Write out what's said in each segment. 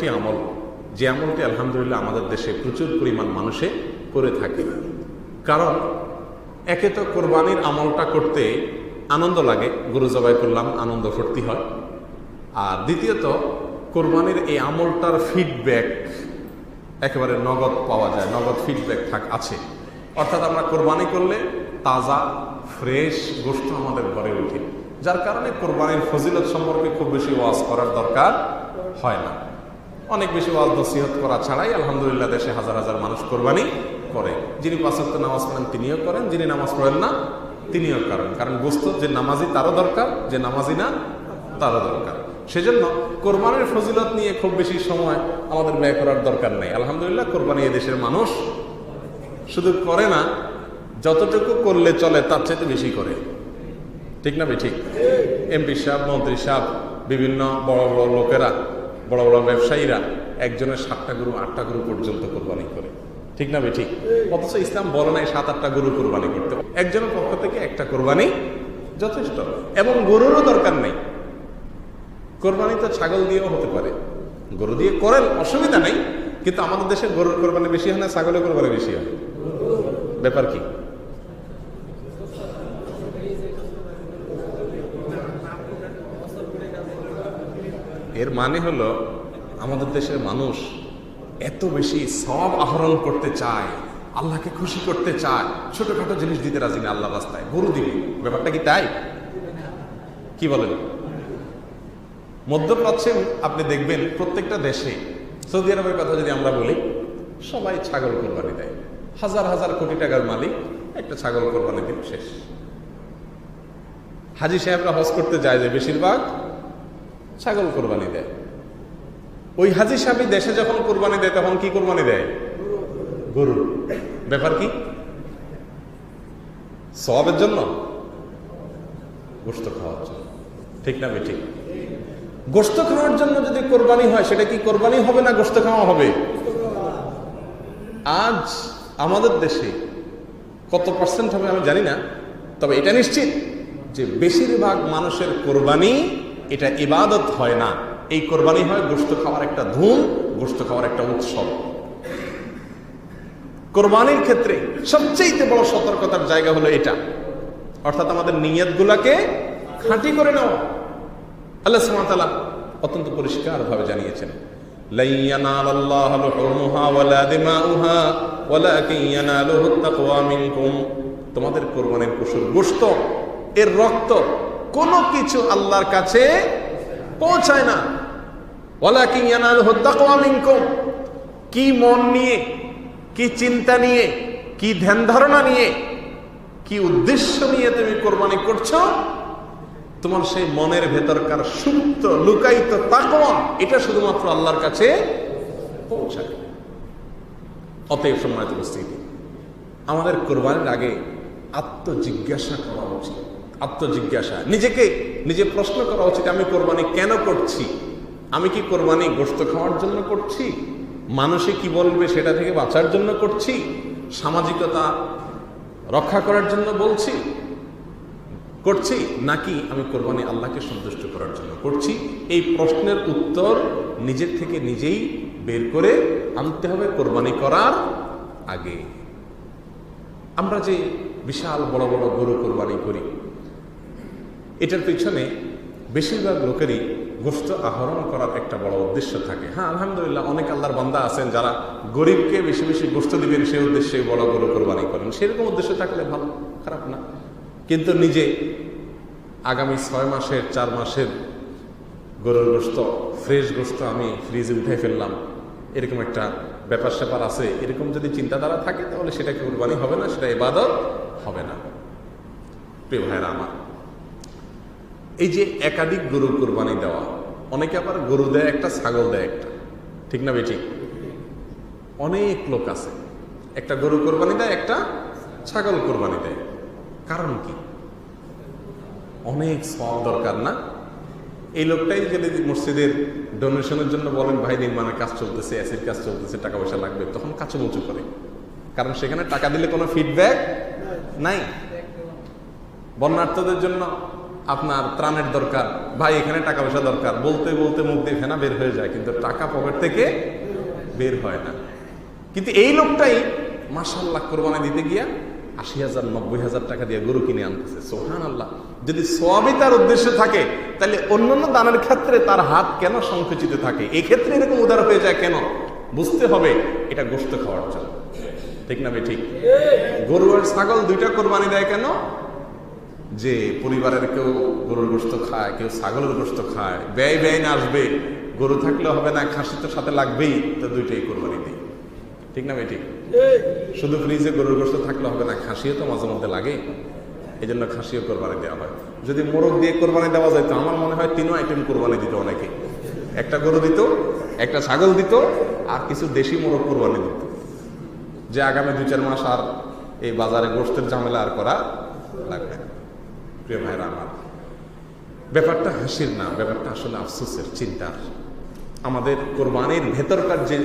একটি আমল, যে আমলটি আলহামদুলিল্লাহ আমাদের দেশে প্রচুর পরিমাণ মানুষে করে থাকে। কারণ একে তো কোরবানির আমলটা করতে আনন্দ লাগে, গরু জবাই করলাম, আনন্দ ফুর্তি হয়। আর দ্বিতীয়ত কোরবানির এই আমলটার ফিডব্যাক একেবারে নগদ পাওয়া যায়, নগদ ফিডব্যাক আছে। অর্থাৎ আমরা কোরবানি করলে তাজা ফ্রেশ গোশত আমাদের ঘরে উঠে, যার কারণে কোরবানির ফজিলত সম্পর্কে খুব বেশি ওয়াজ করার দরকার হয় না। অনেক বেশি ওয়াজ নসিহত করা ছাড়াই আলহামদুলিল্লাহ দেশে হাজার হাজার মানুষ কোরবানি করে। যিনি 5 ওয়াক্ত নামাজ পড়েন তিনিও করেন, যিনি নামাজ পড়েন না তিনিও করেন। কারণ গোশত যে নামাজি তারও দরকার, যে নামাজি না তারও দরকার। সেজন্য কোরবানির ফজিলত নিয়ে খুব বেশি সময় আমাদের ব্যয় করার দরকার নেই। আলহামদুলিল্লাহ কোরবানি এদেশের মানুষ শুধু করে না, যতটুকু করলে চলে তার চাইতে বেশি করে। ঠিক না ভাই? ঠিক। এমপি সাহেব, মন্ত্রী সাহেব, বিভিন্ন বড় বড় লোকেরা, বড় বড় ব্যবসায়ীরা একজনের 7টা গরু 8টা গরু পর্যন্ত কোরবানি করে। ঠিক না ভাই? ঠিক। অথচ ইসলাম বলে নাই 7-8টা গরু কোরবানি করতে। একজনের পক্ষ থেকে একটা কোরবানি যথেষ্ট, এবং গরুরও দরকার নেই। কোরবানি তো ছাগল দিয়েও হতে পারে, গরু দিয়ে করেন অসুবিধা নেই। কিন্তু আমাদের দেশে গরুর কোরবানি বেশি হয় না ছাগলের কোরবানি বেশি হয়? ব্যাপার কি? এর মানে হলো আমাদের দেশের মানুষ এত বেশি সওয়াব আহরণ করতে চায়, আল্লাহকে খুশি করতে চায়, ছোটখাটো জিনিস দিতে রাজি না আল্লাহর রাস্তায়, গরু দিবে। ব্যাপারটা কি তাই? কি বলেন? মধ্যপ্রাচ্যে আপনি দেখবেন প্রত্যেকটা দেশে, সৌদি আরবের কথা যদি আমরা বলি, সবাই ছাগল কোরবানি দেয়। হাজার হাজার কোটি টাকার মালিক একটা ছাগল কোরবানি দিন শেষ। হাজি সাহেবরা হজ করতে যায় যে বেশিরভাগ ছাগল কোরবানি দেয়। ওই হাজি সাহেব দেশে যখন কোরবানি দেয় তখন কি কোরবানি দেয়? গরু। ব্যাপার কি? সওয়াবের জন্য? গোশত খাওয়ার জন্য। ঠিক না? ঠিক। গোশত খাওয়ার জন্য যদি কোরবানি হয় সেটা কি কোরবানি হবে না গোশত খাওয়া হবে? আজ আমাদের দেশে কত পার্সেন্ট হবে আমি জানি না, তবে এটা নিশ্চিত যে বেশিরভাগ মানুষের কোরবানি এটা ইবাদত হয় না, এই কোরবানি হয় গোশত খাওয়ার একটা ধুম, গোশত খাওয়ার একটা উৎসব। কোরবানির ক্ষেত্রে সবচেয়ে বড় সতর্কতার জায়গা হলো এটা, অর্থাৎ আমাদের নিয়তগুলোকে খাঁটি করে নেওয়া। আল্লাহ সুবহানাহু ওয়া তাআলা অত্যন্ত পরিষ্কার ভাবে জানিয়েছেন, লা ইয়ানালাল্লাহু লুহুমুহা ওয়ালা দিমাউহা ওয়ালাকিন ইয়ানালুহুত তাকওয়া মিনকুম। তোমাদের কোরবানির পশুর গোশত, এর রক্ত, কোনো কিছু আল্লাহর কাছে পৌঁছায় না। ওয়ালাকিন ইয়ানালুহুত তাকওয়া মিনকুম। কি মন নিয়ে, কি চিন্তা নিয়ে, কি ধ্যান ধারণা নিয়ে, কি উদ্দেশ্য নিয়ে তুমি কোরবানি করছো, তোমার সেই মনের ভেতরকার সুপ্ত লুকায়িত তাকওয়া, এটা শুধুমাত্র আল্লাহর কাছে পৌঁছায়। অতএব সম্মানিত উপস্থিতি, আমাদের কোরবানির আগে আত্মজিজ্ঞাসা করা উচিত। আত্মজিজ্ঞাসা, নিজেকে নিজে প্রশ্ন করা উচিত, আমি কোরবানি কেন করছি? আমি কি কোরবানি গোশত খাওয়ার জন্য করছি? মানুষে কি বলবে সেটা থেকে বাঁচার জন্য করছি? সামাজিকতা রক্ষা করার জন্য করছি, নাকি আমি কোরবানি আল্লাহকে সন্তুষ্ট করার জন্য করছি? এই প্রশ্নের উত্তর নিজের থেকে নিজেই বের করে আনতে হবে কোরবানি করার আগে। আমরা যে বিশাল বড় বড় গরু কোরবানি করি, এটার পিছনে বেশিরভাগ লোকেরই গোশত আহরণ করার একটা বড় উদ্দেশ্য থাকে। হ্যাঁ, আলহামদুলিল্লাহ অনেক আল্লাহর বান্দা আছেন যারা গরিবকে বেশি বেশি গোশত দিবেন সেই উদ্দেশ্যে বড় গরু কোরবানি করেন। সেরকম উদ্দেশ্য থাকলে ভালো, খারাপ না। কিন্তু নিজে আগামী 6 মাসের 4 মাসের গরুর গোশত, ফ্রেশ গোশত আমি ফ্রিজে উঠে ফেললাম, এরকম একটা ব্যাপার স্যাপার আছে, এরকম যদি চিন্তাধারা থাকে তাহলে সেটা কোরবানি হবে না, সেটা ইবাদত হবে না। প্রিয় ভাইরা আমার, এই যে একাধিক গরু কোরবানি দেওয়া, অনেকে আবার গরু দেয় একটা, ছাগল দেয় একটা। ঠিক না বেঠিক? অনেক লোক আছে একটা গরু কোরবানি দেয়, একটা ছাগল কোরবানি দেয়। কারণ কি? অনেক সওয়াব দরকার না? এই লোকটাই যদি মসজিদের ডোনেশনের জন্য বলেন, ভাই নির্মাণের কাজ চলতেছে, এসির কাজ চলতেছে, টাকা পয়সা লাগবে, তখন কাচুমুচু করে। কারণ সেখানে টাকা দিলে কোনো ফিডব্যাক নাই। বন্যার্থদের জন্য আপনার ত্রাণের দরকার, ভাই এখানে টাকা পয়সা দরকার, বলতে বলতে মুখ দিয়ে ফেনা বের হয়ে যায়, কিন্তু টাকা পকেট থেকে বের হয় না। কিন্তু এই লোকটাই মাশাআল্লাহ কোরবানি দিতে গিয়া ৮০,০০০ ৯০,০০০ টাকা দিয়ে গরু কিনে আনতেছে। সুবহানাল্লাহ। যদি সওয়াবই তার উদ্দেশ্য থাকে, তাহলে অন্যান্য দানের ক্ষেত্রে তার হাত কেন সংকুচিত থাকে? এই ক্ষেত্রে এরকম উদার হয়ে যায় কেন? বুঝতে হবে এটা গোশত খাওয়ার জন্য, ঠিক না? ঠিক। গরু আর ছাগল দুইটা কোরবানি দেয় কেন? যে পরিবারের কেউ গরুর গোশত খায়, কেউ ছাগলের গোশত খায়, ব্যয় না আসবে, গরু থাকলে হবে না, খাসি তো সাথে লাগবেই, তো দুইটাই কোরবানি দিই, ঠিক না? ঠিক। শুধু ফ্রিজে গরুর গোশত থাকলে হবে না, খাসিও তো মাঝে মধ্যে লাগে, এই জন্য খাসিও কোরবানি দেওয়া হয়। যদি মোরগ দিয়ে কোরবানি দেওয়া যায় তো আমার মনে হয় 3 আইটেম কোরবানি দিত অনেকে। একটা গরু দিত, একটা ছাগল দিত, আর কিছু দেশি মোরগ কোরবানি দিত, যে আগামী 2-4 মাস আর এই বাজারে গোশতের ঝামেলা আর করা লাগবে না। প্রিয় ভাইরা আমার, ব্যাপারটা হাসির না, ব্যাপারটা আসলে আফসোসের, চিন্তার। আমাদের কোরবানির ভেতরকার যে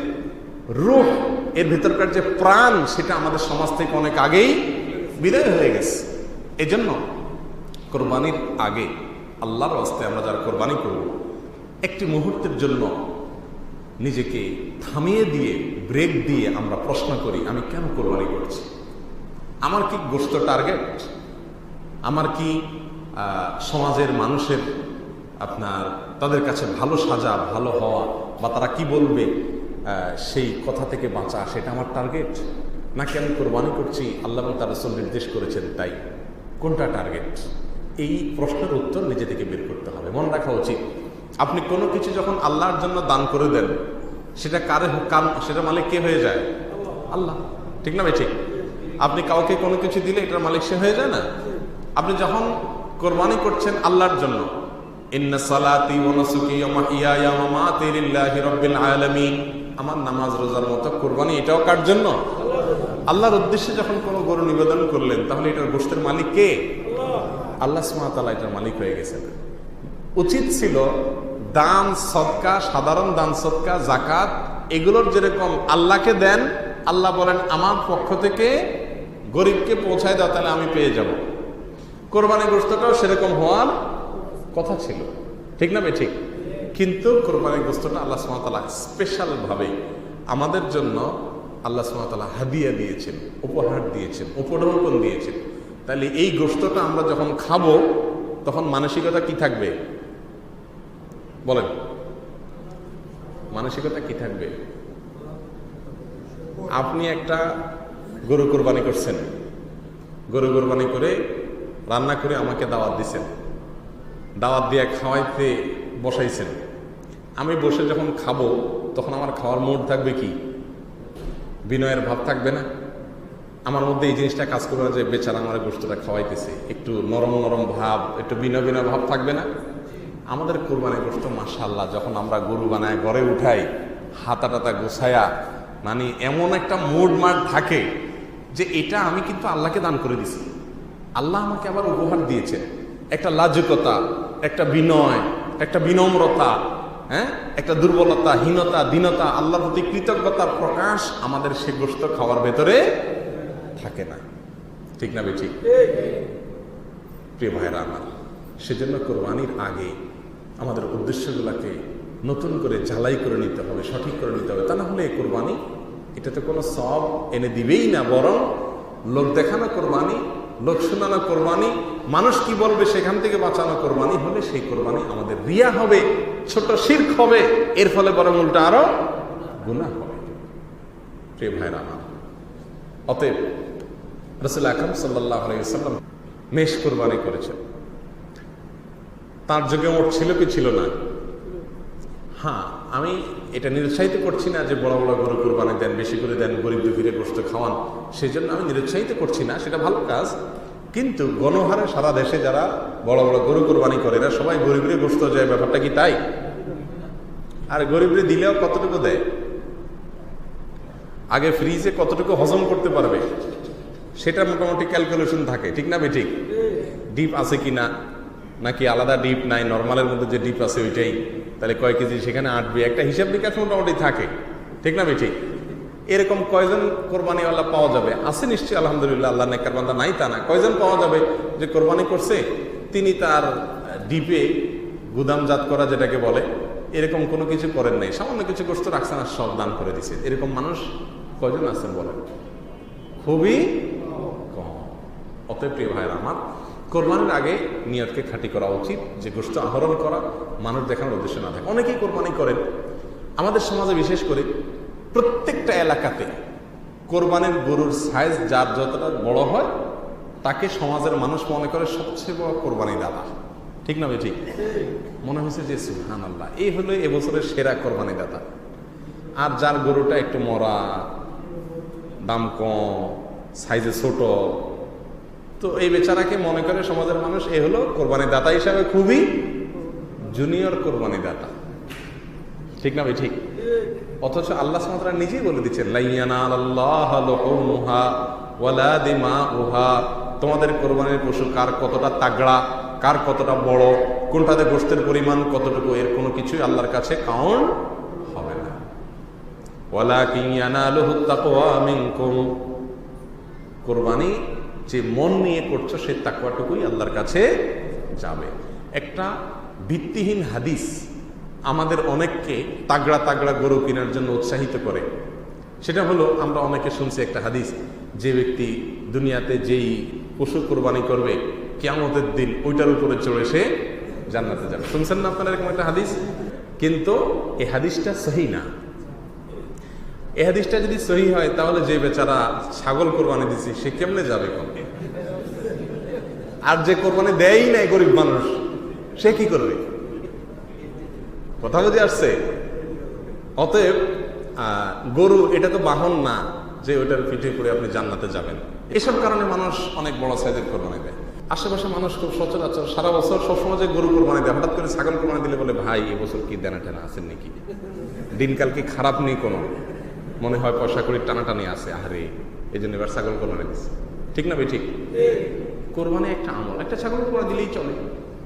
রূহ, এর ভেতরকার যে প্রাণ, সেটা আমাদের সমাজ থেকে অনেক আগেই বিদায় হয়ে গেছে। এজন্য কোরবানির আগে আল্লাহর রাস্তায় আমরা যারা কোরবানি করব, একটি মুহূর্তের জন্য নিজেকে থামিয়ে দিয়ে, ব্রেক দিয়ে আমরা প্রশ্ন করি, আমি কেন কোরবানি করছি? আমার কি গোশত টার্গেট? আমার কি সমাজের মানুষের তাদের কাছে ভালো সাজা, ভালো হওয়া, বা তারা কি বলবে সেই কথা থেকে বাঁচা, সেটা আমার টার্গেট? নাকি আমি কোরবানি করছি আল্লাহ এবং তার রাসূল নির্দেশ করেছেন তাই? কোনটা টার্গেট? এই প্রশ্নের উত্তর নিজে থেকে বের করতে হবে। মনে রাখা উচিত, আপনি কোনো কিছু যখন আল্লাহর জন্য দান করে দেন, সেটা সেটা মালিক কে হয়ে যায়? আল্লাহ, ঠিক না ভাই? ঠিক। আপনি কাউকে কোনো কিছু দিলে এটার মালিক সে হয়ে যায় না? আপনি যখন কোরবানি করছেন আল্লাহর জন্য, ইন্না সালাতি ওয়া নুসুকি ওয়া মাহইয়ায়া ওয়া মামাতি লিল্লাহি রাব্বিল আলামিন, আমার নামাজ রোজার মতো কোরবানি এটাও কার জন্য? আল্লাহর উদ্দেশ্যে যখন কোনো গরু নিবেদন করলেন, তাহলে এটার গোশতের মালিক কে? আল্লাহ সুবহানাহু ওয়া তাআলা এটার মালিক হয়ে গেছেন। উচিত ছিল দান সদকা, সাধারণ দান সদকা, যাকাত, এগুলোর যেরকম আল্লাহকে দেন, আল্লাহ বলেন আমার পক্ষ থেকে গরিবকে পৌঁছায় দাও, তাহলে আমি পেয়ে যাব। কোরবানি গোশতটাও সেরকম হওয়ার কথা ছিল, ঠিক না ভাই? ঠিক। কিন্তু কোরবানির গোশতটা আল্লাহ সুবহানাহু ওয়া তাআলা স্পেশাল ভাবে আমাদের জন্য আল্লাহ সুবহানাহু ওয়া তাআলা হাদিয়া দিয়েছেন, উপহার দিয়েছেন, উপঢৌকন দিয়েছেন। তাহলে এই গোশতটা আমরা যখন খাবো, তখন মানসিকতা কি থাকবে বলেন? মানসিকতা কি থাকবে? আপনি একটা গরু কোরবানি করছেন, গরু কোরবানি করে রান্না করে আমাকে দাওয়াত দিছেন, দাওয়াত দিয়ে খাওয়াইতে বসাইছেন। আমি বসে যখন খাবো, তখন আমার খাওয়ার মুড থাকবে কি? বিনয়ের ভাব থাকবে না? আমার মধ্যে এই জিনিসটা কাজ করবে না যে বেচারা আমার গোশতটা খাওয়াইতেছে, একটু নরম নরম ভাব, একটু বিনয় বিনয় ভাব থাকবে না? আমাদের কোরবানির গোশত মাশাআল্লাহ যখন আমরা গরু বানায় ঘরে উঠাই, হাতা টাতা গোছায়া, মানে এমন একটা মুড মাড থাকে যে এটা আমি কিন্তু আল্লাহকে দান করে দিছি, আল্লাহ আমাকে আবার উপহার দিয়েছে। একটা লাজুকতা, একটা বিনয়, একটা বিনম্রতা, হ্যাঁ, একটা দুর্বলতা, হীনতা, দীনতা, আল্লাহর প্রতি কৃতজ্ঞতার প্রকাশ আমাদের সে গোশত খাওয়ার ভেতরে থাকে না, ঠিক না বে? ঠিক। প্রিয় ভাইরা আমার, সেজন্য কোরবানির আগে আমাদের উদ্দেশ্যগুলোকে নতুন করে ঝালাই করে নিতে হবে, সঠিক করে নিতে হবে। তা না হলে এই কোরবানি এটাতে কোনো সওয়াব এনে দিবেই না, বরং লোক দেখানো কোরবানি, লোক শোনানো কোরবানি, মানুষ কি বলবে সেখান থেকে বাঁচানো কোরবানি হলে সেই কোরবানি আমাদের রিয়া হবে, ছোট শিরক হবে, এর ফলে বরং উল্টা আরো গুনাহ হবে। প্রিয় ভাইরা আমার, অতএব রাসূল আকরাম সাল্লাল্লাহু আলাইহি ওয়াসাল্লাম মেষ কোরবানি করেছেন। তার যুগে ওট ছিল কি ছিল না? হ্যাঁ, আমি এটা নিরুৎসাহিত করছি না যে বড় বড় গরু কোরবানি দেন, বেশি করে দেন, গরিব দুঃখীরে গোশত খাওয়ান, সেই জন্য আমি নিরুৎসাহিত করছি না, সেটা ভালো কাজ। কিন্তু গণহারে সারা দেশে যারা বড় বড় গরু কোরবানি করে, এরা সবাই গরিবরে গোশত যায়, ব্যাপারটা কি তাই? আর গরিবরে দিলেও কতটুকু দেয়? আগে ফ্রিজে কতটুকু হজম করতে পারবে সেটা মোটামুটি ক্যালকুলেশন থাকে, ঠিক না বে? ঠিক। ডিপ আছে কিনা, নাকি আলাদা ডিপ নাই, নর্মালের মধ্যে যে ডিপ আছে ওইটাই, তাহলে কয় কেজি সেখানে আটবে, একটা হিসাব নিকাশ মোটামুটি থাকে, ঠিক না বে? ঠিক। এরকম কয়জন কোরবানিওয়ালা পাওয়া যাবে? আছে নিশ্চয়ই, আলহামদুলিল্লাহ, আল্লাহ নেককার বান্দা নাই তা না। কয়জন পাওয়া যাবে যে কোরবানি করছে তিনি তার ডিপে গুদামজাত করা যেটাকে বলে এরকম কোনো কিছু করেন নাই, সামান্য কিছু গোস্ত রাখছেন আর সব দান করে দিছে। এরকম মানুষ কয়জন আছেন বলেন? খুবই কম। অতএব প্রিয় ভাইয়েরা আমার, কোরবানির আগে নিয়তকে খাঁটি করা উচিত, যে গোস্ত আহরণ করা মানুষ দেখানোর উদ্দেশ্য না থাকে। অনেকেই কোরবানি করেন, আমাদের সমাজে বিশেষ করে প্রত্যেকটা এলাকাতে কোরবানির গরুর সাইজ যার যতটা বড় হয় তাকে সমাজের মানুষ মনে করে সবচেয়ে বড় কোরবানি দাতা। ঠিক না ভাই? ঠিক মনে হয়েছে যে সুবহানাল্লাহ, এই হলো এবছরের সেরা কোরবানি দাতা। আর যার গরুটা একটু মরা, দাম কম, সাইজে ছোট, তো এই বেচারাকে মনে করে সমাজের মানুষ এ হলো কোরবানি দাতা হিসাবে খুবই জুনিয়র কোরবানি দাতা। ঠিক না ভাই? ঠিক। অথচ আল্লাহ সুবহানাহু ওয়া তাআলা নিজেই বলে দিচ্ছেন, লা ইয়ানালাল্লাহু লুহুমুহা ওয়ালা দিমাউহা, তোমাদের কোরবানির পশু কার কতটা তাগড়া, কার কতটা বড়, কোনটাতে গোশতের পরিমাণ কতটুকু, এর কোনো কিছুই আল্লাহর কাছে কাউন্ট হবে না। ওয়ালাকিন ইয়ানালুহুত তাকওয়া মিনকুম, কোরবানি যে মন নিয়ে করছো সে তাকওয়াটুকুই আল্লাহর কাছে যাবে। একটা ভিত্তিহীন হাদিস আমাদের অনেককে তাগড়া তাগড়া গরু কেনার জন্য উৎসাহিত করে। সেটা হলো, আমরা অনেকে শুনছি একটা হাদিস, যে ব্যক্তি দুনিয়াতে যেই পশু কোরবানি করবে কিয়ামতের দিন ওইটার উপরে চড়ে সে জান্নাতে যাবে। শুনছেন না আপনারা এরকম একটা হাদিস? কিন্তু এই হাদিসটা সহি না। এই হাদিসটা যদি সহি হয় তাহলে যে বেচারা ছাগল কোরবানি দিচ্ছে সে কেমনে যাবে কোনকে? আর যে কোরবানি দেয়ই নাই গরিব মানুষ, সে কি করবে? কথা বুঝে আসছে? অতএব গরু এটা তো বাহন না যে ওইটার পিঠে করে আপনি জান্নাতে যাবেন। এসব কারণে মানুষ অনেক বড় সাইজের কোরবানি দেয়। আশেপাশে মানুষ খুব সচরাচর সারা বছর সবসময় যে গরু কোরবানি দেয়, হঠাৎ করে ছাগল কোরবানি দিলে বলে, ভাই এবছর কি দেনা টেনা আছেন নাকি? দিনকাল কি খারাপ নেই কোনো? মনে হয় পয়সা কড়ির টানাটানি আছে, আহারে এই জন্য এবার ছাগল কোরবানি দিচ্ছে। ঠিক না ভাই? ঠিক। কোরবানি একটা আমল, একটা ছাগল কোরবানি দিলেই চলে।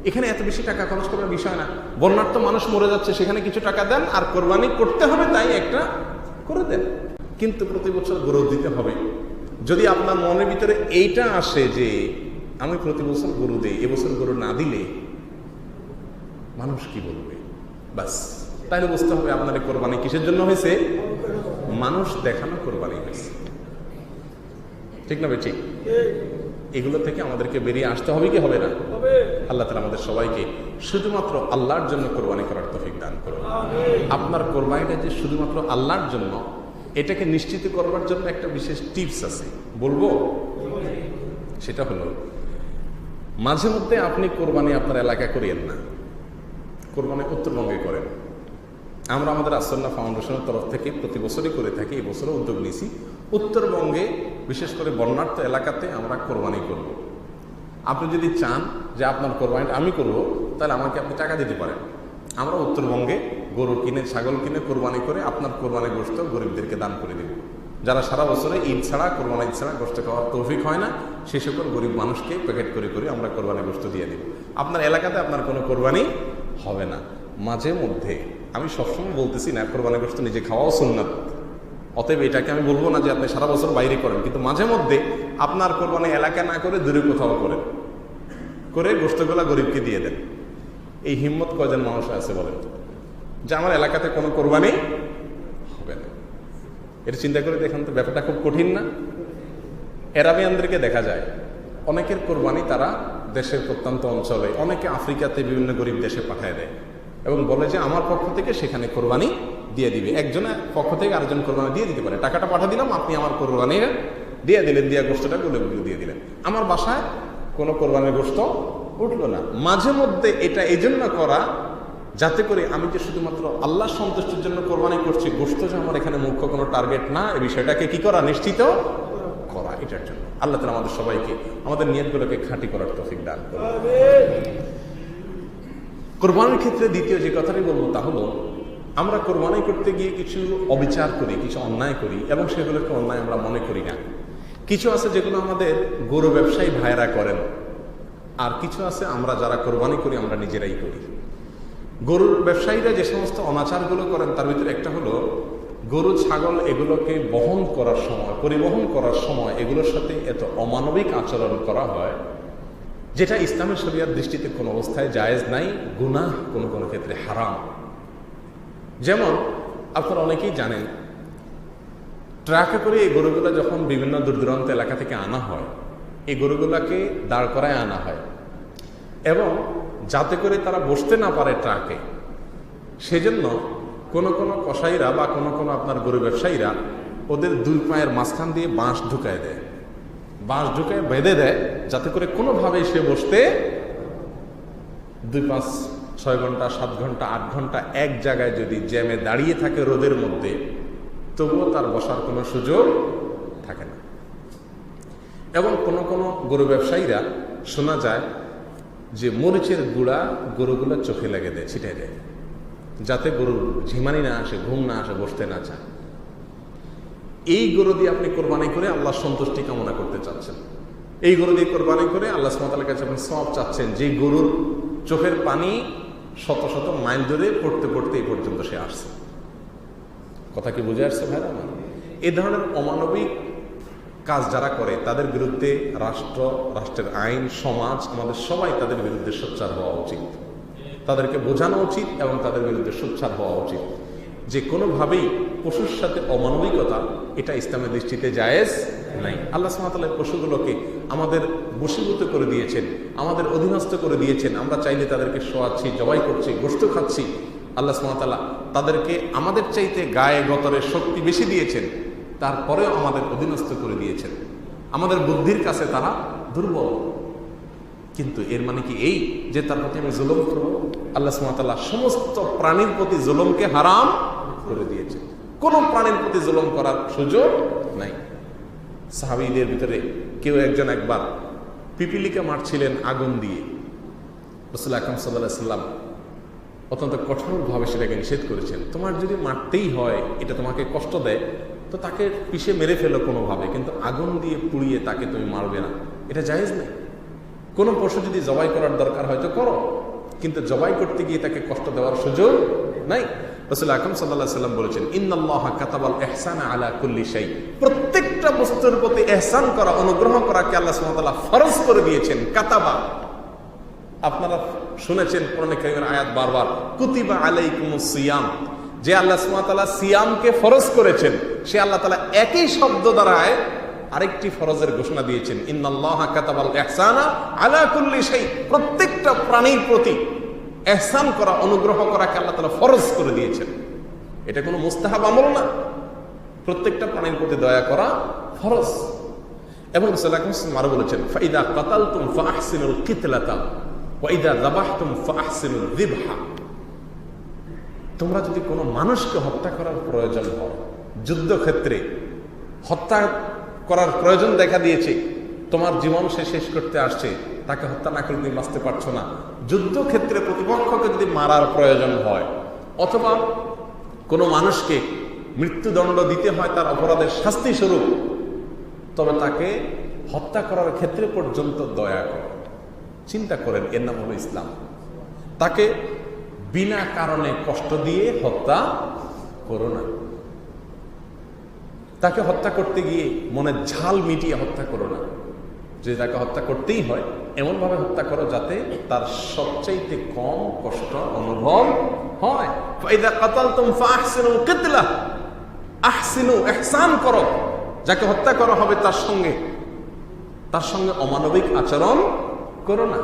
এখানে এত বেশি টাকা খরচ করার বিষয় না। বন্যার্থ মানুষ মরে যাচ্ছে, সেখানে কিছু টাকা দেন, আর কোরবানি করতে হবে তাই একটা করে দেন। কিন্তু প্রতি বছর গরু দিতে হবে। যদি আপনার মনের ভিতরে এইটা আসে যে আমি প্রতি বছর গরু দিই, এবছর গরু না দিলে মানুষ কি বলবে, বাস তাইলে বুঝতে হবে আপনার কোরবানি কিসের জন্য হয়েছে? মানুষ দেখানো কোরবানি হয়েছে। ঠিক না ভাই? ঠিক। এগুলো থেকে আমাদেরকে বেরিয়ে আসতে হবে কি হবে না? আল্লাহ তাআলা আমাদের সবাইকে শুধুমাত্র আল্লাহর জন্য কোরবানি করার তৌফিক দান করুন। আপনার কোরবানিটা যে শুধুমাত্র আল্লাহর জন্য, এটাকে নিশ্চিত করবার জন্য একটা বিশেষ টিপস আছে, বলবো। সেটা হলো, মাঝে মধ্যে আপনি কোরবানি আপনার এলাকায় করিয়েন না, কোরবানি উত্তরবঙ্গে করেন। আমরা আমাদের আসন্না ফাউন্ডেশনের তরফ থেকে প্রতি বছরই করে থাকি, এবছরও উদ্যোগ নিয়েছি। উত্তরবঙ্গে বিশেষ করে বন্যার্থ এলাকাতে আমরা কোরবানি করব। আপনি যদি চান যে আপনার কোরবানিটা আমি করব, তাহলে আমাকে আপনি টাকা দিতে পারেন। আমরা উত্তরবঙ্গে গরু কিনে, ছাগল কিনে কোরবানি করে আপনার কোরবানি গোশত গরিবদেরকে দান করে দেব। যারা সারা বছরে ঈদ ছাড়া, কোরবানি ঈদ ছাড়া গোশত খাওয়ার তৌফিক হয় না, সে সকল গরিব মানুষকে প্যাকেট করে করে আমরা কোরবানি গোশত দিয়ে দেব। আপনার এলাকাতে আপনার কোনো কোরবানি হবে না। মাঝে মধ্যে, আমি সবসময় বলতেছি না কোরবানি গোশত নিজে খাওয়াও সুন্নাত, অতএব এটাকে আমি বলবো না যে আপনি সারা বছর বাইরে করেন, কিন্তু মাঝে মধ্যে আপনার কোরবানি এলাকায় না করে দূরে কোথাও করেন, করে গোশতগুলা গরিবকে দিয়ে দেন। এই হিম্মত কয়জন মানুষ আছে বলেন যে আমার এলাকাতে কোনো কোরবানি হবে না? এটা চিন্তা করে দেখেন তো, ব্যাপারটা খুব কঠিন না? এরাবিয়ানদেরকে দেখা যায় অনেকের কোরবানি তারা দেশের প্রত্যন্ত অঞ্চলে, অনেকে আফ্রিকাতে বিভিন্ন গরিব দেশে পাঠায় দেয় এবং বলে যে আমার পক্ষ থেকে সেখানে কোরবানি দিয়ে দিবে। একজনের পক্ষ থেকে আরেকজন কোরবানি দিয়ে দিতে পারে, টাকাটা পাঠা দিলাম, আপনি আমার কোরবানি দিয়ে দিলেন, দিয়া গোশতটা গরিবগুলো দিয়ে দিলেন। আমার বাসায় কোনো কোরবানির গোশত উঠলো না। মাঝে মধ্যে এটা এই জন্য করা যাতে করে আমি যে শুধুমাত্র আল্লাহ সন্তুষ্টির জন্য কোরবানি করছি, গোশত যে আমার এখানে মুখ্য কোনো টার্গেট না, এই বিষয়টাকে কি করা, নিশ্চিত করা। এটার জন্য আল্লাহ তাআলা আমাদের সবাইকে আমাদের নিয়তগুলোকে খাঁটি করার তৌফিক দান করুন। কোরবানির ক্ষেত্রে দ্বিতীয় যে কথাটি বলবো তা হলো, আমরা কোরবানি করতে গিয়ে কিছু অবিচার করি, কিছু অন্যায় করি এবং সেগুলোকে অন্যায় আমরা মনে করি না। কিছু আছে যেগুলো আমাদের গরু ব্যবসায়ী ভাইয়েরা করেন, আর কিছু আছে আমরা যারা কোরবানি করি আমরা নিজেরাই করি। গরুর ব্যবসায়ীরা যে সমস্ত অনাচারগুলো করেন তার ভিতরে একটা হলো, গরু ছাগল এগুলোকে বহন করার সময়, পরিবহন করার সময় এগুলোর সাথে এত অমানবিক আচরণ করা হয় যেটা ইসলামের শরিয়ার দৃষ্টিতে কোনো অবস্থায় জায়েজ নাই, গুনাহ কোনো কোনো ক্ষেত্রে হারাম। যেমন আপনারা অনেকেই জানেন, ট্রাকে করে এই গরুগুলো যখন বিভিন্ন দূর দূরান্ত এলাকা থেকে আনা হয়, এই গরুগুলাকে দাঁড় করায় আনা হয় এবং যাতে করে তারা বসতে না পারে ট্রাকে, সেজন্য কোনো কোনো কসাইরা বা কোনো কোনো আপনার গরু ব্যবসায়ীরা ওদের দুই পায়ের মাঝখান দিয়ে বাঁশ ঢুকায় দেয়, বাঁশ ঢুকায় বেঁধে দেয়, যাতে করে কোনোভাবেই সে বসতে 2-5-6 ঘন্টা 7 ঘন্টা 8 ঘন্টা এক জায়গায় যদি জ্যামে দাঁড়িয়ে থাকে রোদের মধ্যে, তবুও তার বসার কোনো সুযোগ থাকে না। এবং কোনো কোনো গরু ব্যবসায়ীরা শোনা যায় যে মরিচের গুঁড়া গরুগুলো চোখে লেগে দেয়, ছিটাই দেয়, যাতে গরুর ঝিমানি না আসে, ঘুম না আসে, বসতে না চায়। এই গরু দিয়ে আপনি কোরবানি করে আল্লাহর সন্তুষ্টি কামনা করতে চাচ্ছেন, এই গরু দিয়ে কোরবানি করে আল্লাহ সুবহানাহু ওয়া তাআলার কাছে আপনি সওয়াব চাচ্ছেন, যে গরুর চোখের পানি শত শত মাইল ধরে পড়তে পড়তে এই পর্যন্ত সে আসছে। কথা কি বুঝে আসছে ভাইরা? না, এই ধরনের অমানবিক কাজ যারা করে তাদের বিরুদ্ধে রাষ্ট্রের আইন, সমাজ, আমাদের সবাই তাদের বিরুদ্ধে সোচ্চার হওয়া উচিত, তাদেরকে বোঝানো উচিত এবং তাদের বিরুদ্ধে সোচ্চার হওয়া উচিত যে কোনোভাবেই পশুর সাথে অমানবিকতা এটা ইসলামের দৃষ্টিতে জায়েজ নাই। আল্লাহ সুবহানাহু ওয়া তাআলা পশুগুলোকে আমাদের বশীভূত করে দিয়েছেন, আমাদের অধীনস্থ করে দিয়েছেন। আমরা চাইলে তাদেরকে শোয়াচ্ছি, জবাই করছি, গোশত খাচ্ছি। আল্লাহ সুবহানাহু ওয়া তাআলা তাদেরকে আমাদের চাইতে গায়ে গতরে শক্তি বেশি দিয়েছেন, তারপরেও আমাদের অধীনস্থ করে দিয়েছেন। আমাদের বুদ্ধির কাছে তারা দুর্বল, কিন্তু এর মানে কি এই যে তার প্রতি আমি জুলুম করব? আল্লাহ সুবহানাহু ওয়া তাআলা সমস্ত প্রাণীর প্রতি জুলুমকে হারাম করে দিয়েছে, কোনো প্রাণীর প্রতি জুলুম করার সুযোগ নাই। সাহাবীদের ভিতরে কেউ একজন একবার পিপিলিকা মারছিলেন আগুন দিয়ে, রাসূল আকরাম সাল্লাল্লাহু আলাইহি সাল্লাম অত্যন্ত কঠোরভাবে সেটাকে নিষেধ করেছেন। তোমার যদি মারতেই হয়, এটা তোমাকে কষ্ট দেয়, তো তাকে পিষে মেরে ফেলো কোনোভাবে, কিন্তু আগুন দিয়ে পুড়িয়ে তাকে তুমি মারবে না, এটা জায়েজ নেই। কোনো পশু যদি জবাই করার দরকার হয়তো করো, কিন্তু জবাই করতে গিয়ে তাকে কষ্ট দেওয়ার সুযোগ নাই। রাসূল আকরাম সাল্লাল্লাহু আলাইহি সাল্লাম বলেছেন, ইন্নাল্লাহা কাতাবাল ইহসানা আলা কুল্লি শাই, প্রত্যেকটা বস্তুর প্রতি ইহসান করা, অনুগ্রহ করাকে আল্লাহ সুবহানাহু ওয়া তাআলা ফরজ করে দিয়েছেন। কাতাবা, আপনারা শুনেছেন কোরআনে কারীমের আয়াত বারবার, কুতিবা আলাইকুমুস সিয়াম, যে আল্লাহ সুবহানাহু ওয়া তাআলা সিয়ামকে ফরজ করেছেন, সে আল্লাহ তাআলা একই শব্দ দ্বারায় আরেকটি ফরজের ঘোষণা দিয়েছেন, ইন্নাল্লাহা কাতাবাল ইহসানা আলা কুল্লি শাই, প্রত্যেকটা প্রাণীর প্রতি ইহসান করা, অনুগ্রহ করাকে আল্লাহ তাআলা ফরজ করে দিয়েছেন। এটা কোনো মুস্তাহাব আমল না, প্রত্যেকটা প্রাণীর প্রতি দয়া করা ফরজ। এবং রাসূল আকরাম সাল্লাল্লাহু আলাইহি ওয়াসাল্লাম আরো বলেছেন, ফাইদা কাতালতুম ফাআহসিনুল কিতলাতা ওয়া ইদা যাবাহতুম ফাআহসিনুল যিবহা, তোমরা যদি কোনো মানুষকে হত্যা করার প্রয়োজন হয়, যুদ্ধক্ষেত্রে হত্যা করার প্রয়োজন দেখা দিয়েছে, তোমার জীবন সে শেষ করতে আসছে, তাকে হত্যা না করে তুমি বাঁচতে পারছো না, যুদ্ধক্ষেত্রে প্রতিপক্ষকে যদি মারার প্রয়োজন হয়, অথবা কোনো মানুষকে মৃত্যুদণ্ড দিতে হয় তার অপরাধের শাস্তি স্বরূপ, তবে তাকে হত্যা করার ক্ষেত্রে পর্যন্ত দয়া করো। চিন্তা করেন, এর নাম হলো ইসলাম। তাকে বিনা কারণে কষ্ট দিয়ে হত্যা করো না, তাকে হত্যা করতে গিয়ে মনের ঝাল মিটিয়ে হত্যা করো না। যদি তাকে হত্যা করতেই হয়, এমনভাবে হত্যা করো যাতে তার সবচাইতে কম কষ্ট অনুভব হয়। ফাইদা কাতালতুম ফাআহসিনুল কিতলা, আহসিনু, ইহসান করো, যাকে হত্যা করা হবে তার সঙ্গে অমানবিক আচরণ করো না।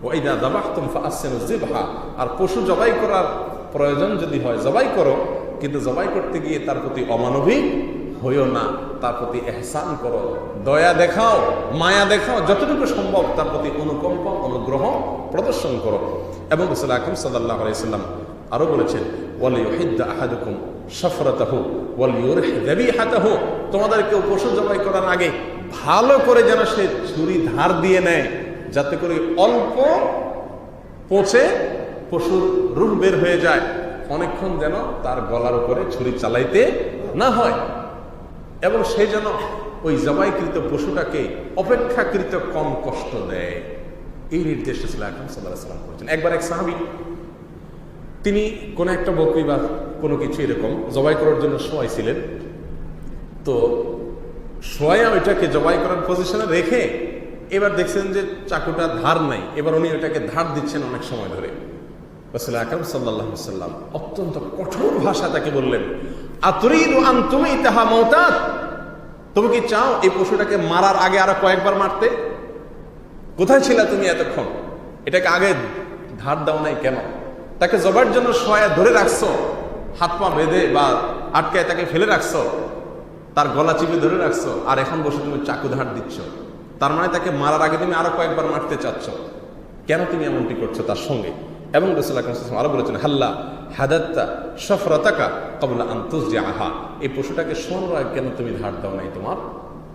ওয়া ইদা যাবাহতুম ফাআহসিনুজ যিবহা, আর পশু জবাই করার প্রয়োজন যদি হয় জবাই করো, কিন্তু জবাই করতে গিয়ে তার প্রতি অমানবিক হইও না, তার প্রতি ইহসান করো, দয়া দেখাও, মায়া দেখাও, যতটুকু সম্ভব তার প্রতি অনুকম্পা, অনুগ্রহ প্রদর্শন করো। এবং রাসূল আকরাম সাল্লাল্লাহু আলাইহি ওয়াসাল্লাম আরো বলেছেন, ওয়াল ইউহিদ্দা আহাদুকুম শাফরাতাহু ওয়াল ইউরিহ যাবিহাতাহু, তোমাদের কেউ পশু জবাই করার আগে ভালো করে যেন সে ছুরি ধার দিয়ে নেয়, যাতে করে অল্প পচে পশুর রূহ বের হয়ে যায়, অনেকক্ষণ যেন তার গলার উপরে ছুরি চালাইতে না হয়, এবং সে যেন ওই জবাইকৃত পশুটাকে অপেক্ষাকৃত কম কষ্ট দেয়। এই নির্দেশ রাসূল আকরাম সাল্লাল্লাহু আলাইহি ওয়াসাল্লাম করেছেন। একবার এক সাহাবী, তিনি কোন একটা বকরি বা কোনো কিছু এরকম জবাই করার জন্য শোয়াইছিলেন, তো শোয়া ওইটাকে জবাই করার পজিশনে রেখে এবার দেখছেন যে চাকুটা ধার নাই, এবার উনি ওটাকে ধার দিচ্ছেন অনেক সময় ধরে। রাসূল আকরাম সাল্লাল্লাহু আলাইহি ওয়াসাল্লাম অত্যন্ত কঠোর ভাষা তাকে বললেন, আতুরিদু আন তুমিতাহা মাউতাত, তুমি কি চাও এই পশুটাকে মারার আগে আরো কয়েকবার মারতে? কোথায় ছিলা তুমি এতক্ষণ? এটাকে আগে ধার দাও নাই কেন? তাকে জবার জন্য শোয়া ধরে রাখছো, হাত পা বেঁধে বা আটকায় তাকে ফেলে রাখছো, তার গলা চিপে ধরে রাখছো, আর এখন বসে তুমি চাকু ধার দিচ্ছ। তার মানে তাকে মারার আগে তুমি আরো কয়েকবার মারতে চাচ্ছ। কেন তুমি এমনটি করছো তার সঙ্গে? এবং রাসূল আকরাম সাল্লাল্লাহু আলাইহি ওয়াসাল্লাম আরো বলেছেন, হাল্লা হাদাত্তা শাফরাতাকা ক্বাবলা আন তুযআহা, এই পশুটাকে শোনার আগে কেন তুমি ধার দাও নাই তোমার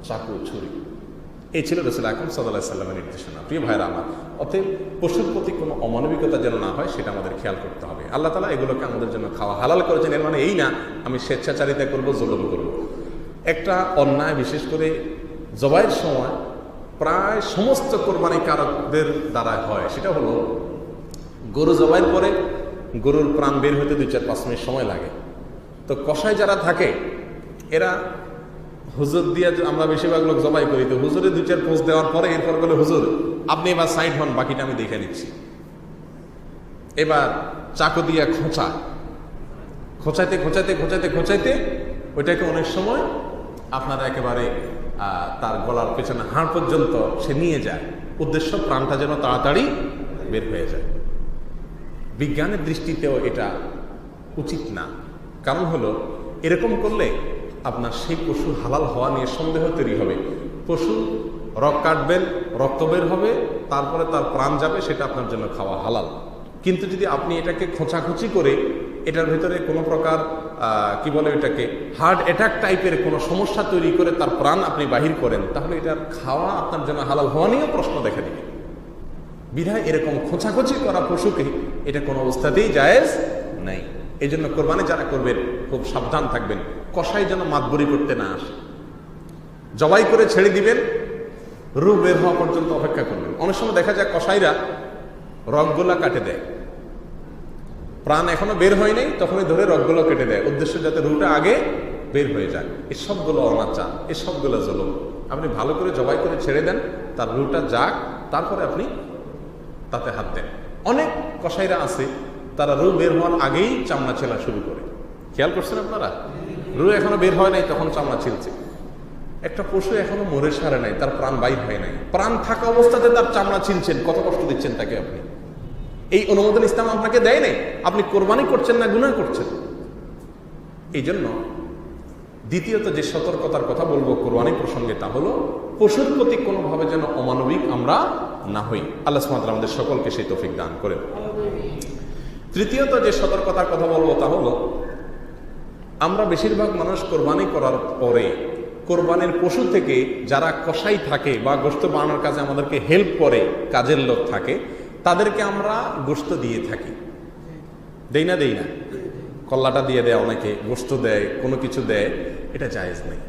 চাকু ছুরি? এই ছিল রাসূল আকরাম সাল্লাল্লাহু আলাইহি ওয়াসাল্লামের নির্দেশনা। প্রিয় ভাইরা আমার, অতএব পশুর প্রতি কোনো অমানবিকতা যেন না হয় সেটা আমাদের খেয়াল করতে হবে। আল্লাহ তাআলা এগুলোকে আমাদের জন্য খাওয়া হালাল করেছেন, এর মানে এই না আমি স্বেচ্ছাচারিতা করবো, জুলুম করবো। একটা অন্যায় বিশেষ করে জবাইয়ের সময় প্রায় সমস্ত কোরবানিকারকদের দ্বারা হয়, সেটা হলো গরু জবাইয়ের পরে গরুর প্রাণ বের হতে 2-4-5 মিনিট সময় লাগে। তো কসাই যারা থাকে এরা হুজুর দিয়ে, আমরা বেশিরভাগ লোক জবাই করি, তো হুজুরে 2-4 পোজ দেওয়ার পরে এরপর বলে, হুজুর আপনি এবার সাইড হন, বাকিটা আমি দেখে নিচ্ছি। এবার চাকু দিয়ে খোঁচাইতে ওইটাকে অনেক সময় আপনারা একেবারে তার গলার পেছনে হাড় পর্যন্ত সে নিয়ে যায়, উদ্দেশ্য প্রাণটা যেন তাড়াতাড়ি বের হয়ে যায়। বিজ্ঞানের দৃষ্টিতেও এটা উচিত না, কারণ হলো এরকম করলে আপনার সেই পশু হালাল হওয়া নিয়ে সন্দেহ তৈরি হবে। পশু রক কাটবেন, রক্ত বের হবে, তারপরে তার প্রাণ যাবে, সেটা আপনার জন্য খাওয়া হালাল। কিন্তু যদি আপনি এটাকে খোঁচাখুচি করে এটার ভেতরে কোনো প্রকার কি বলে এটাকে হার্ট অ্যাটাক টাইপের কোনো সমস্যা তৈরি করে তার প্রাণ আপনি বাহির করেন, তাহলে এটার খাওয়া আপনার জন্য হালাল হওয়া নিয়েও প্রশ্ন দেখা দিবে। বিধায় এরকম খোঁচাখুচি করা পশুকে এটা কোনো অবস্থাতেই জায়েজ নাই। এই জন্য কোরবানি যারা করবেন খুব সাবধান থাকবেন, কসাই যেন মাতবরি করতে না আসে। জবাই করে ছেড়ে দিবেন, রূহ বের হওয়া পর্যন্ত অপেক্ষা করবেন। অনেক সময় দেখা যায় কসাইরা রগগুলা কাটে দেয়, প্রাণ এখনো বের হয় নাই, তখনই ধরে রগগুলো কেটে দেয়, উদ্দেশ্য যাতে রুহটা আগে বের হয়ে যায়। এসবগুলো অনাচার, এসবগুলো জুলুম। আপনি ভালো করে জবাই করে ছেড়ে দেন, তার রুহটা যাক, তারপরে আপনি তাতে হাত দেন। অনেক কসাইরা আছে তারা রুহ বের হওয়ার আগেই চামড়া ছেলা শুরু করে। খেয়াল করছেন আপনারা? রুহ এখনো বের হয় নাই, তখন চামড়া ছিলছে। একটা পশু এখনো মরে সারে নাই, তার প্রাণ বাইর হয় নাই, প্রাণ থাকা অবস্থাতে তার চামড়া ছিলছেন, কত কষ্ট দিচ্ছেন তাকে আপনি। এই অনুমোদন ইসলাম আপনাকে দেয় নাই, আপনি কোরবানি করছেন না গুনাহ করছেন। এই জন্য দ্বিতীয়ত যে সতর্কতার কথা বলবো কোরবানি প্রসঙ্গে, তা হলো পশুর প্রতি কোনোভাবে যেন অমানবিক আমরা না হই। আল্লাহ সুবহানাহু ওয়া তাআলা আমাদের সকলকে সেই তৌফিক দান করেন। তৃতীয়ত যে সতর্কতার কথা বলবো তা হলো, আমরা বেশিরভাগ মানুষ কোরবানি করার পরে কোরবানির পশু থেকে যারা কসাই থাকে বা গোশত বানানোর কাজে আমাদেরকে হেল্প করে, কাজের লোক থাকে, তাদেরকে আমরা গোশত দিয়ে থাকি। দেই না? কল্লাটা দিয়ে দেয়, অনেকে গোশত দেয়, কোনো কিছু দেয়, এটা জায়েজ নেই।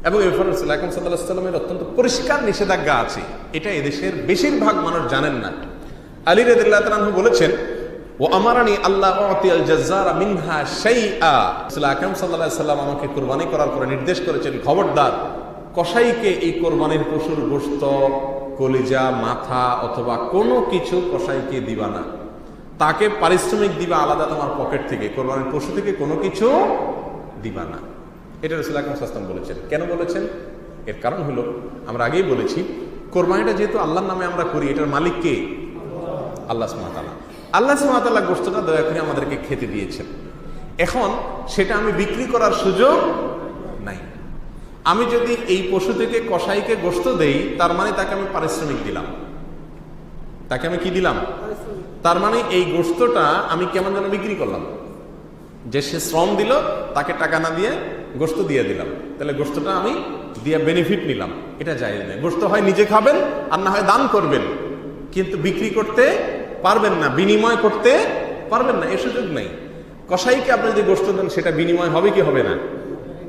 এবং এই ব্যাপারে রাসূল আকরাম সাল্লাল্লাহু আলাইহি ওয়াসাল্লামের অত্যন্ত পরিষ্কার নিষেধাজ্ঞা আছে, এটা এদেশের বেশিরভাগ মানুষ জানেন না। আলী রাদিয়াল্লাহু তাআলা আনহু বলেছেন, ও আমারানি আল্লাহ উতিল জাজ্জারা মিনহা শাইআ, রাসূল আকরাম সাল্লাল্লাহু আলাইহি ওয়াসাল্লাম আমাকে কুরবানি করার পরে নির্দেশ করেছেন, খবরদার কসাইকে এই কোরবানির পশুর গোশত, কলিজা, মাথা অথবা কোনো কিছু কসাইকে দিবা না, তাকে পারিশ্রমিক দিবা আলাদা তোমার পকেট থেকে, কোরবানির পশু থেকে কোনো কিছু দিবা না। এটা রাসূল আকরাম সাল্লাল্লাহু আলাইহি ওয়াসাল্লাম বলেছেন। কেন বলেছেন? এর কারণ হলো, আমরা আগেই বলেছি, কোরবানিটা যেহেতু আল্লাহর নামে আমরা করি, এটার মালিক কে? আল্লাহ সুবহানাহু ওয়া তাআলা। আল্লাহ সুবহানাহু ওয়া তাআলা গোশতটা দয়া করে আমাদেরকে খেতে দিয়েছেন। এখন সেটা আমি বিক্রি করার সুযোগ নাই। আমি যদি এই পশু থেকে কসাইকে গোশত দেই, তার মানে তাকে আমি পারিশ্রমিক দিলাম। তাকে আমি কি দিলাম? তার মানে এই গোশতটা আমি কেমন যেন বিক্রি করলাম, যে সে শ্রম দিল, তাকে টাকা না দিয়ে গোশত দিয়ে দিলাম, তাহলে গোশতটা আমি দিয়ে বেনিফিট নিলাম, এটা জায়েজ নেই। গোশত হয় নিজে খাবেন আর না হয় দান করবেন, কিন্তু বিক্রি করতে পারবেন না, বিনিময় করতে পারবেন না, এ সুযোগ নেই। কসাইকে আপনি যদি গোশত দেন, সেটা বিনিময় হবে কি হবে না?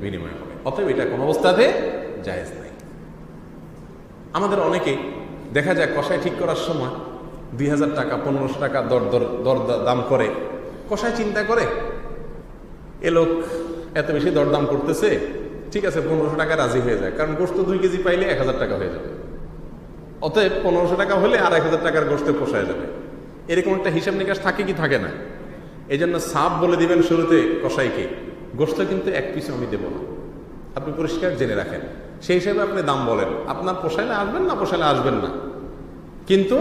বিনিময় হবে। অতএব এটা কোন অবস্থাতে জায়েজ নাই। আমাদের অনেকে দেখা যায় কসাই ঠিক করার সময় 2000 টাকা 1500 টাকা দর দাম করে। কসাই চিন্তা করে, এ লোক এত বেশি দরদাম করতেছে, ঠিক আছে 1500 টাকা রাজি হয়ে যায়, কারণ গোশত 2 কেজি পাইলে 1000 টাকা হয়ে যাবে। অতএব 1500 টাকা হলে আর 1000 টাকার গোশতে পোষায় যাবে, এরকম একটা হিসাব নিকাশ থাকে কি থাকে না? এই জন্য সাপ বলে দিবেন শুরুতে কসাইকে, গোশত কিন্তু এক পিছু আমি দেবো না, আপনি পরিষ্কার জেনে রাখেন। সেই হিসাবে আপনি দাম বলেন, আপনার পোষাইলে আসবেন, না পোষাইলে আসবেন না, কিন্তু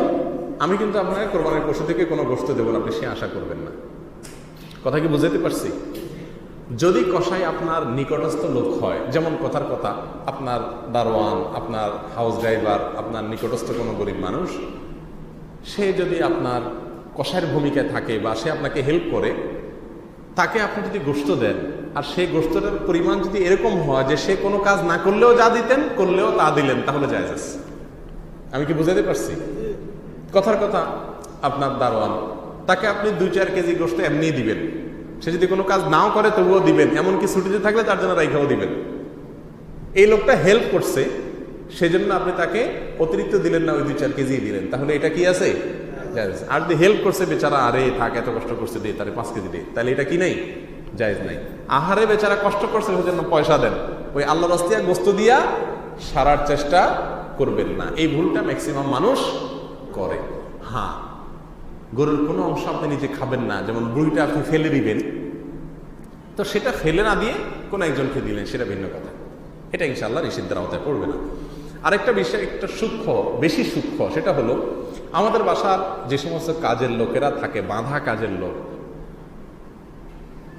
আমি কিন্তু আপনাকে কোরবানির পশু থেকে কোনো গোশত দেবো না, আপনি সে আশা করবেন না। কথা কি বুঝাতে পারছি? যদি কসাই আপনার নিকটস্থ লোক হয়, যেমন কথার কথা আপনার দারোয়ান, আপনার হাউস ড্রাইভার, আপনার নিকটস্থ কোনো গরিব মানুষ, সে যদি আপনার কসাইয়ের ভূমিকায় থাকে বা সে আপনাকে হেল্প করে, তাকে আপনি যদি গোশত দেন আর সেই গোশতের পরিমাণ যদি এরকম হয় যে সে কোনো কাজ না করলেও যা দিতেন, করলেও তা দিলেন, তাহলে জায়েজ আছে। আমি কি বুঝাতে পারছি? কথার কথা আপনার দারোয়ান, তাকে আপনি 2-4 কেজি গোশত এমনিই দিবেন, সে যদি কোনো কাজ নাও করে তবুও দিবেন, এমনকি ছুটিতে থাকলে তার জন্য রাইখাও দিবেন। এই লোকটা হেল্প করছে, সেজন্য আপনি তাকে অতিরিক্ত দিলেন না, ওই 2-4 কেজি দিলেন, তাহলে এটা কি আছে? জায়েজ। আর যদি হেল্প করছে বেচারা, আরে থাক এত কষ্ট করছে দে তারে 5 কেজি দে, তাহলে এটা কি নেই? জায়েজ নাই। আহারে বেচারা কষ্ট করছে সেজন্য পয়সা দেন, ওই আল্লাহর রাস্তায় গোশত দিয়া সারার চেষ্টা করবেন না। এই ভুলটা ম্যাক্সিমাম মানুষ করে। হ্যাঁ, গরুর কোনো অংশ আপনি নিজে খাবেন না, যেমন বুড়িটা আপনি ফেলে দিবেন, তো সেটা ফেলে না দিয়ে কোনো একজনকে দিলেন, সেটা ভিন্ন কথা, এটা ইনশাআল্লাহ নিষিদ্ধের আওতায় পড়বে না। আরেকটা বিষয়, একটা সূক্ষ্ম, বেশি সূক্ষ্ম, সেটা হলো আমাদের বাসার যে সমস্ত কাজের লোকেরা থাকে, বাঁধা কাজের লোক,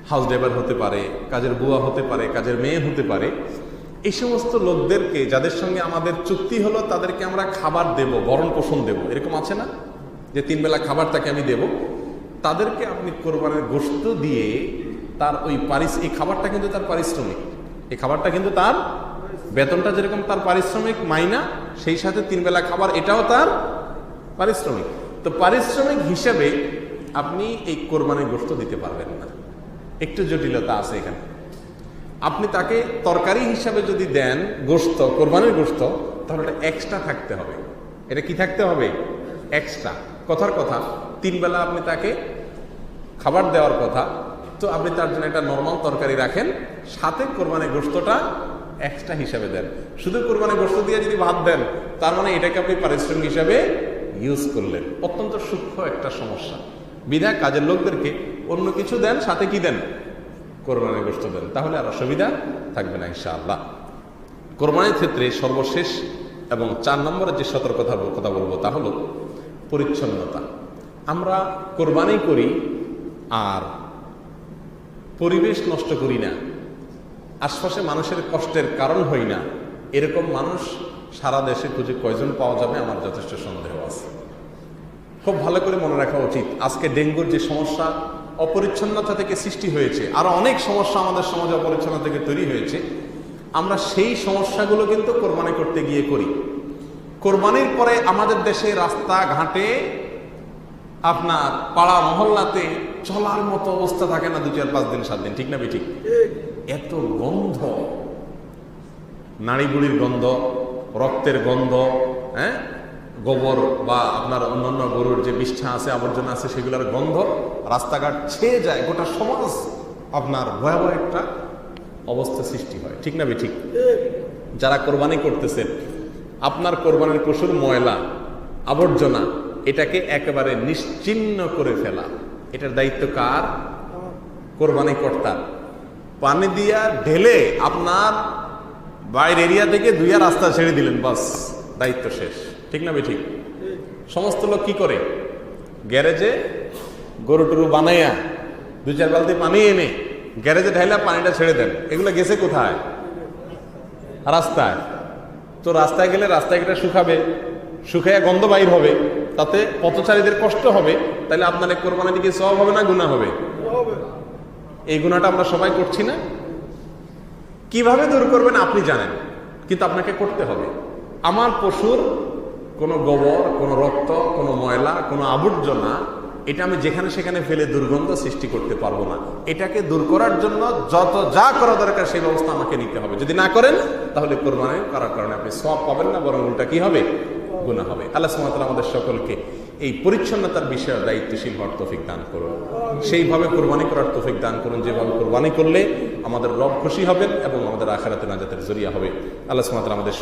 হাউস ড্রাইভার হতে পারে, কাজের বুয়া হতে পারে, কাজের মেয়ে হতে পারে, এই সমস্ত লোকদেরকে যাদের সঙ্গে আমাদের চুক্তি হলো তাদেরকে আমরা খাবার দেব, ভরণ পোষণ দেব, এরকম আছে না যে 3 বেলা খাবার তাকে আমি দেব, তাদেরকে আপনি কোরবানির গোশত দিয়ে তার ওই এই খাবারটা কিন্তু তার পারিশ্রমিক, এই খাবারটা কিন্তু তার বেতনটা যেরকম তার পারিশ্রমিক মাইনা, সেই সাথে 3 বেলা খাবার এটাও তার পারিশ্রমিক। তো পারিশ্রমিক হিসেবে আপনি এই কোরবানির গোশত দিতে পারবেন না, একটু জটিলতা আছে এখানে। আপনি তাকে তরকারি হিসাবে যদি দেন গোশত, কোরবানির গোশত, তাহলে এটা এক্সট্রা থাকতে হবে। এটা কি থাকতে হবে? এক্সট্রা। কথার কথা 3 বেলা আপনি তাকে খাবার দেওয়ার কথা, তো আপনি তার জন্য একটা নর্মাল তরকারি রাখেন, সাথে কোরবানির গোশতটা এক্সট্রা হিসাবে দেন। শুধু কোরবানির গোশত দিয়ে যদি ভাত দেন, তার মানে এটাকে আপনি পারিশ্রমিক হিসাবে ইউজ করলেন। অত্যন্ত সূক্ষ্ম একটা সমস্যা। বিধায় কাজের লোকদেরকে অন্য কিছু দেন, সাথে কি দেন? কোরবানির গোশত দেন, তাহলে আর অসুবিধা থাকবে না ইনশাআল্লাহ। কোরবানির ক্ষেত্রে সর্বশেষ এবং 4 নম্বরের যে সতর্কতার কথা বলবো তা হলো পরিচ্ছন্নতা। আমরা কোরবানি করি আর পরিবেশ নষ্ট করি না, আশপাশে মানুষের কষ্টের কারণ হই না, এরকম মানুষ সারা দেশে খুঁজে কয়জন পাওয়া যাবে আমার যথেষ্ট সন্দেহ আছে। খুব ভালো করে মনে রাখা উচিত, আজকে ডেঙ্গুর যে সমস্যা অপরিচ্ছন্নতা থেকে সৃষ্টি হয়েছে, আরো অনেক সমস্যা আমাদের সমাজে অপরিচ্ছন্নতা থেকে তৈরি হয়েছে, আমরা সেই সমস্যাগুলো কিন্তু কোরবানি করতে গিয়ে করি। কোরবানির পরে আমাদের দেশে রাস্তা ঘাটে, আপনার পাড়া মহল্লাতে চলার মতো অবস্থা থাকে না 2, 4, 5 দিন 7 দিন, ঠিক না বেঠিক? এত গন্ধ, নাড়ি বুড়ির গন্ধ, রক্তের গন্ধ, হ্যাঁ, গোবর বা আপনার অন্যান্য গরুর যে বিষ্ঠা আছে, আবর্জনা আছে, সেগুলোর গন্ধ রাস্তাঘাট ছেয়ে যায়, গোটা সমাজ আপনার ভয়াবহ একটা অবস্থা সৃষ্টি হয়, ঠিক না বেঠিক? যারা কোরবানি করতেছেন, আপনার কোরবানির পশুর ময়লা আবর্জনা এটাকে একেবারে নিশ্চিহ্ন করে ফেলা, এটার দায়িত্ব কার? কোরবানি কর্তার। পানি দিয়া ঢেলে আপনার বাইরের এরিয়া থেকে ধুইয়া রাস্তা ছেড়ে দিলেন, বাস দায়িত্ব শেষ, ঠিক না বেঠিক? সমস্ত লোক কি করে? গ্যারেজে গরু টরু বানাইয়া 2-4 বালতি পানি এনে গ্যারেজে ঢাইলা পানিটা ছেড়ে দেন। এগুলো গেছে কোথায়? রাস্তায়। তো রাস্তায় গেলে রাস্তায় এটা শুকাবে, শুকাইয়া গন্ধ বাইর হবে, তাতে পথচারীদের কষ্ট হবে, তাহলে আপনার এক কোরবানি দিকে সওয়াব হবে না গুনাহ হবে? এই গুনাহটা আমরা সবাই করছি না? কিভাবে দূর করবেন আপনি জানেন, কিন্তু আপনাকে করতে হবে। আমার পশুর কোনো গোবর, কোনো রক্ত, কোনো ময়লা, কোনো আবর্জনা, এটা আমি যেখানে সেখানে ফেলে দুর্গন্ধ সৃষ্টি করতে পারবো না। এটাকে দূর করার জন্য যত যা করা দরকার সেই ব্যবস্থা আমাকে নিতে হবে। যদি না করেন তাহলে কোরবানি করার কারণে আপনি সওয়াব পাবেন না, বরং উল্টা কি হবে? গুনাহ হবে। আল্লাহ সুবহানাহু ওয়া তাআলা আমাদের সকলকে এই পরিচ্ছন্নতার বিষয়ে দায়িত্বশীল হওয়ার তৌফিক দান করুন, সেইভাবে কোরবানি করার তৌফিক দান করুন যেভাবে কোরবানি করলে আমাদের রব খুশি হবেন এবং আমাদের আখিরাতে নাজাতের জরিয়া হবে। আল্লাহ সুবহানাহু ওয়া তাআলা আমাদের